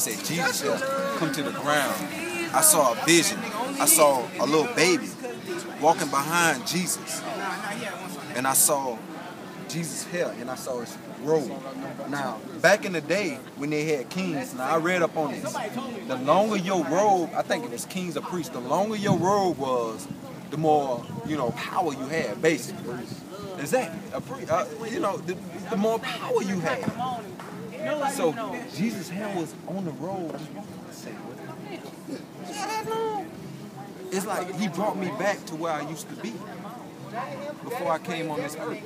said, Jesus shall come to the ground. I saw a vision. I saw a little baby walking behind Jesus. And I saw Jesus' hair, and I saw his robe. Now, back in the day when they had kings, now I read up on this, the longer your robe, I think it was kings or priests, the longer your robe was, the more, you know, power you had, basically. Exactly. The more power you had. So, Jesus' hair was on the robe. It's like he brought me back to where I used to be before I came on this earth.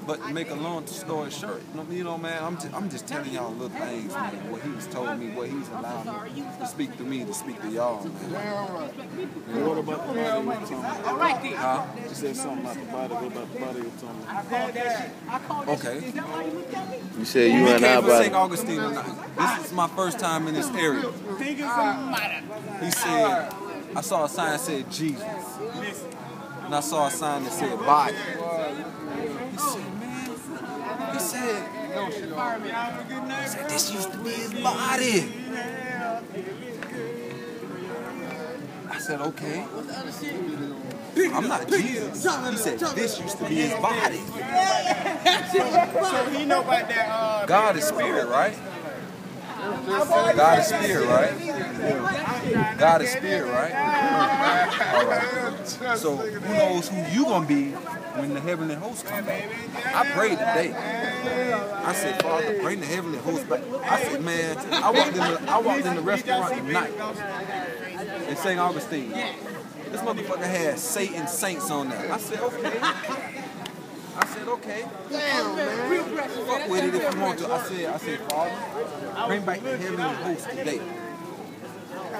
But to make a long story short, you know, man, I'm just telling y'all little things, man, what he's told me, what he's allowed me to speak to me, to speak to y'all, man. What about the body of your tongue? Huh? You said something about the body. What about the body of your tongue? Okay. You said you We and I came from about St. Augustine tonight. This is my first time in this area. He said, I saw a sign that said Jesus. And I saw a sign that said body. He said, this used to be his body. I said, okay. I'm not Jesus. He said, this used to be his body. So he know about that. God is spirit, right? God is spirit, right? God is spirit, right? All right. So who knows who you gonna be when the heavenly hosts come back? I prayed today. I said, Father, bring the heavenly hosts back. I said, man, I walked in the restaurant tonight in St. Augustine. This motherfucker had Satan's saints on there. I said, okay. Damn, man. Fuck with it if you want to. I said, Father, bring back the heavenly host today.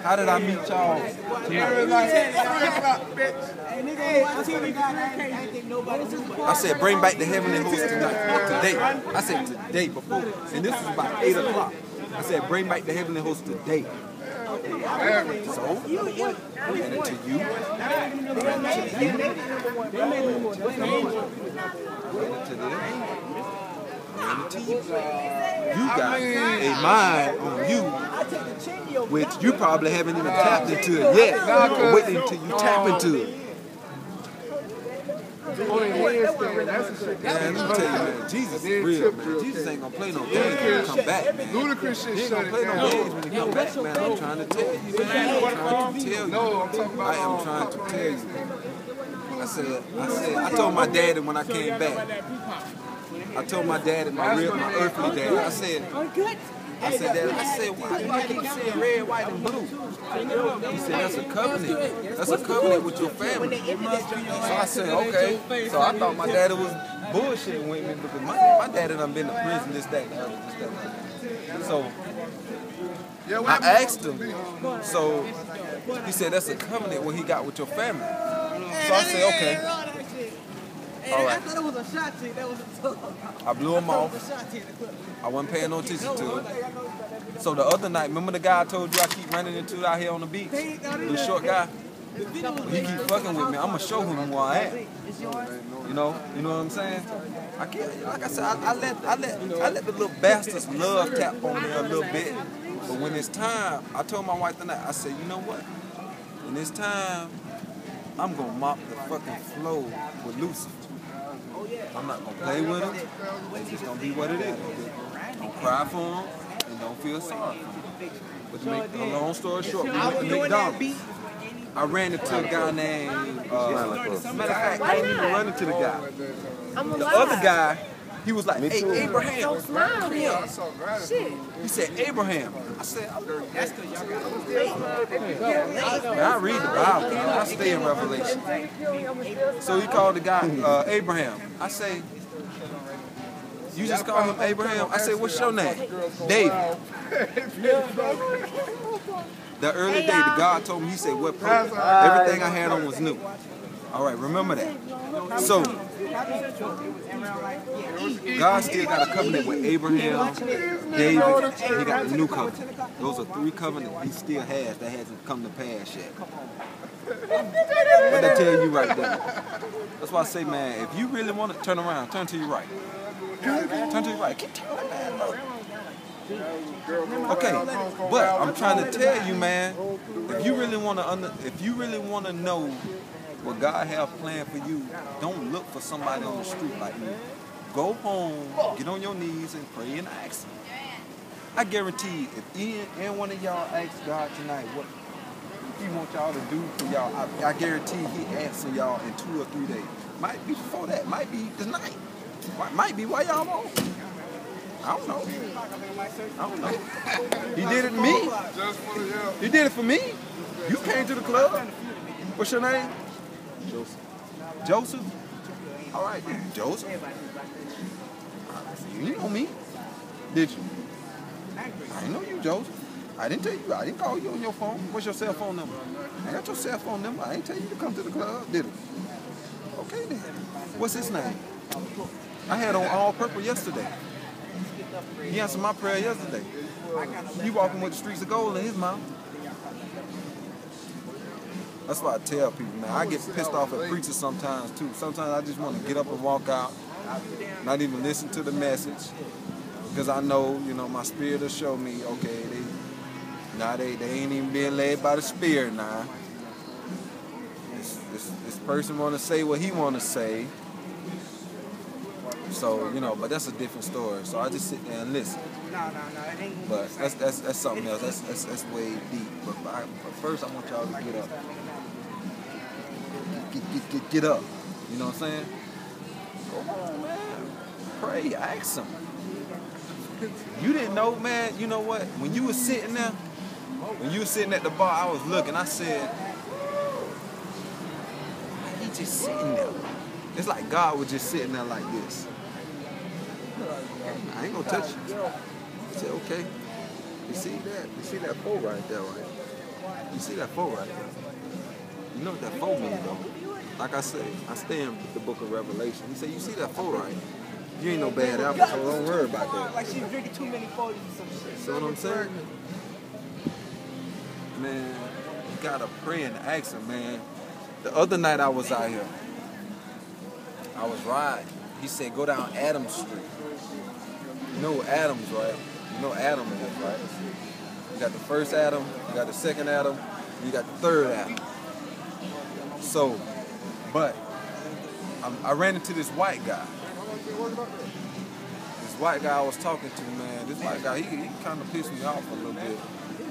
How did I meet y'all tonight? I said, bring back the heavenly host tonight. Today. I said today before. And this was about 8 o'clock. I said, bring back the heavenly host today. So, and to you, you got a mind on you, which you probably haven't even tapped into it yet. But wait until you tap into it. Man, let me tell you, man, Jesus is real, man. Jesus ain't gonna play no games when he come back, man. He ain't gonna play no games when he come back, man. I'm trying to tell you, man. I am trying to tell you. I told my daddy when I came back. I told my daddy, my earthly daddy, I said, Dad, why do you keep saying red, white, and blue? He said, that's a covenant. That's a covenant with your family. So I said, okay. So I thought my daddy was bullshitting with me because my daddy done been to prison, this, that, and the other, this, that, and the other. So I asked him. So he said, that's a covenant what he got with your family. So I said, okay. All right. I blew him off. I wasn't paying no attention to it. So the other night, remember the guy I told you I keep running into out here on the beach? The short guy? He keep fucking with me. I'm going to show him who I am. You know what I'm saying? I can't, like I said, I let the little bastards love tap on me a little bit. But when it's time, I told my wife tonight, I said, you know what? When it's time, I'm going to mop the fucking floor with Lucifer. I'm not going to play with them. It's just going to be what it is. Don't cry for them and don't feel sorry for them. But to make a long story short, we went to McDonald's. I ran into a guy named, matter of fact, I didn't even run into the guy. The other guy, he was like, hey, Abraham, come here. He said, Abraham. I said, that's because y'all got I read the Bible, man. I stay in Revelation. So he called the guy Abraham. I say, you just call him Abraham? I said, what's your name? David. The early day, the God told me, he said, what purpose? Everything I had on was new. All right, remember that. So, God still got a covenant with Abraham, David, and he got the new covenant. Those are 3 covenants he still has that hasn't come to pass yet. What I tell you right there. That's why I say, man, if you really want to turn around, turn to your right. Turn to your right. Keep turning, man. Okay, but I'm trying to tell you, man, if you really want to know what God has planned for you, don't look for somebody on the street like me. Go home, get on your knees and pray and ask him. I guarantee if any one of y'all ask God tonight what he wants y'all to do for y'all, I guarantee he answer y'all in 2 or 3 days. Might be before that, might be tonight. Might be while y'all home. I don't know. He did it to me. He did it for me. You came to the club. What's your name? Joseph. Joseph? All right, Joseph. You know me. Did you? I didn't know you, Joseph. I didn't tell you. I didn't call you on your phone. What's your cell phone number? I got your cell phone number. I ain't tell you to come to the club, did it? Okay then. What's his name? I had on all purple yesterday. He answered my prayer yesterday. He walking with the streets of gold in his mouth. That's why I tell people, man. I get pissed off at preachers sometimes too. Sometimes I just want to get up and walk out, not even listen to the message, because I know, you know, my spirit will show me, okay, they ain't even being led by the spirit now. This person want to say what he want to say. So, you know, but that's a different story. So I just sit there and listen. But that's something else. That's way deep. But first, I want y'all to get up. Get up. You know what I'm saying? Go home, man. Pray. Ask him. You didn't know, man. You know what? When you was sitting there, when you was sitting at the bar, I was looking. I said, he just sitting there. It's like God was just sitting there like this. I ain't gonna touch you. I said, okay. You see that? You see that Forr right there, right? You see that Forr right there? You know what that Forr means, though? Like I say, I stay in the book of Revelation. He said, you see that Forr right? You ain't no bad apple, so don't worry about that. Like she's drinking too many 40s or some shit. See what I'm saying? Man, you gotta pray and ask him, man. The other night I was out here. I was riding. He said, go down Adams Street. You know Adams, right? You know Adam is, right? You got the first Adam, you got the second Adam, you got the third Adam. So, but I ran into this white guy. This white guy I was talking to, man, this white guy, he kind of pissed me off a little bit.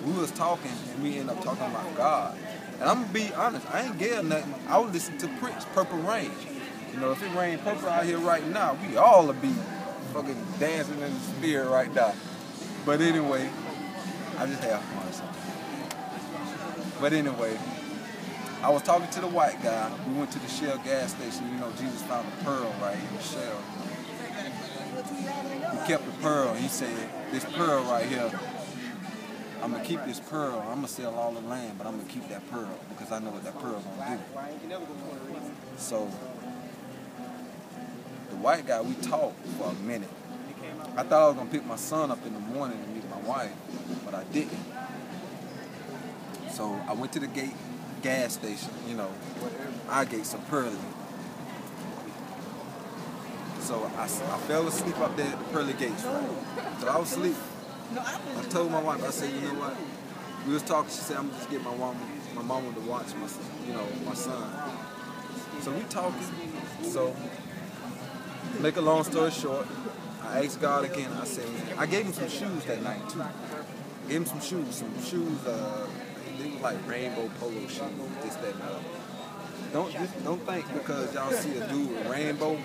We was talking, and we ended up talking about God. And I'm going to be honest, I ain't getting nothing. I was listening to Prince, Purple Rain. You know, if it rained purple out here right now, we all would be fucking dancing in the spirit right now. But anyway, I just have fun sometimes. But anyway, I was talking to the white guy. We went to the Shell gas station. You know, Jesus found a pearl right in the Shell. He kept the pearl. He said, this pearl right here, I'm going to keep this pearl. I'm going to sell all the land, but I'm going to keep that pearl because I know what that pearl's going to do. So, the white guy, we talked for a minute. I thought I was going to pick my son up in the morning and meet my wife, but I didn't. So I went to the gas station, you know, I get some pearly. So I fell asleep up there at the pearly gates, right? So I was asleep. I told my wife, I said, you know what? We was talking, she said, I'm going to just get my mama to watch my son. So we talking, so make a long story short, I asked God again. I said, man, I gave him some shoes that night too. Gave him some shoes, they were like rainbow polo shoes, this, that, and the other. Don't think because y'all see a dude with rainbow,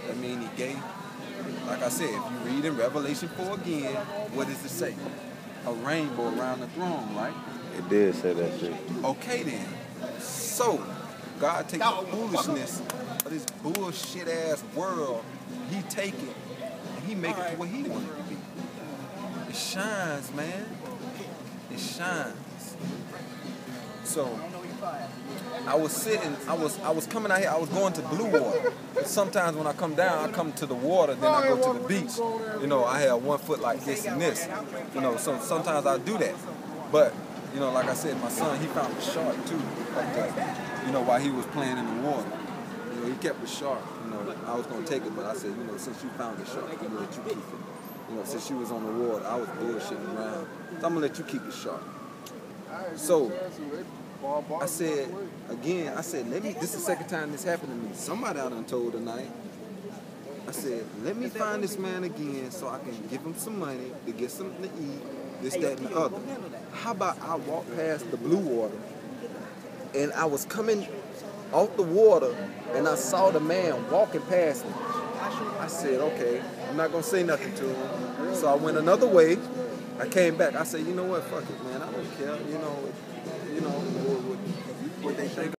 that mean he gay. Like I said, if you read in Revelation 4 again, what does it say? A rainbow around the throne, right? It did say that shit. Okay then. So, God takes the foolishness of this bullshit ass world, he take it, and he make it to what he wanted to be. It shines, man. It shines. So, I was sitting, I was coming out here, I was going to Blue Water. Sometimes when I come down, I come to the water, then I go to the beach. You know, I have one foot like this and this. You know, so sometimes I do that. But, you know, like I said, my son, he found a shark too, you know, while he was playing in the water. You know, he kept the shark. You know, I was going to take it, but I said, you know, since you found the shark, I'm going to let you keep it. You know, since she was on the water, I was bullshitting around. So I'm gonna let you keep it sharp. So I said, again, let me, this is the second time this happened to me. Somebody I done told tonight. I said, let me find this man again so I can give him some money to get something to eat, this, that, and the other. How about I walk past the blue water and I was coming off the water and I saw the man walking past me. I said, okay, I'm not gonna say nothing to him. So I went another way. I came back. I said, you know what, fuck it, man. I don't care. You know what they think.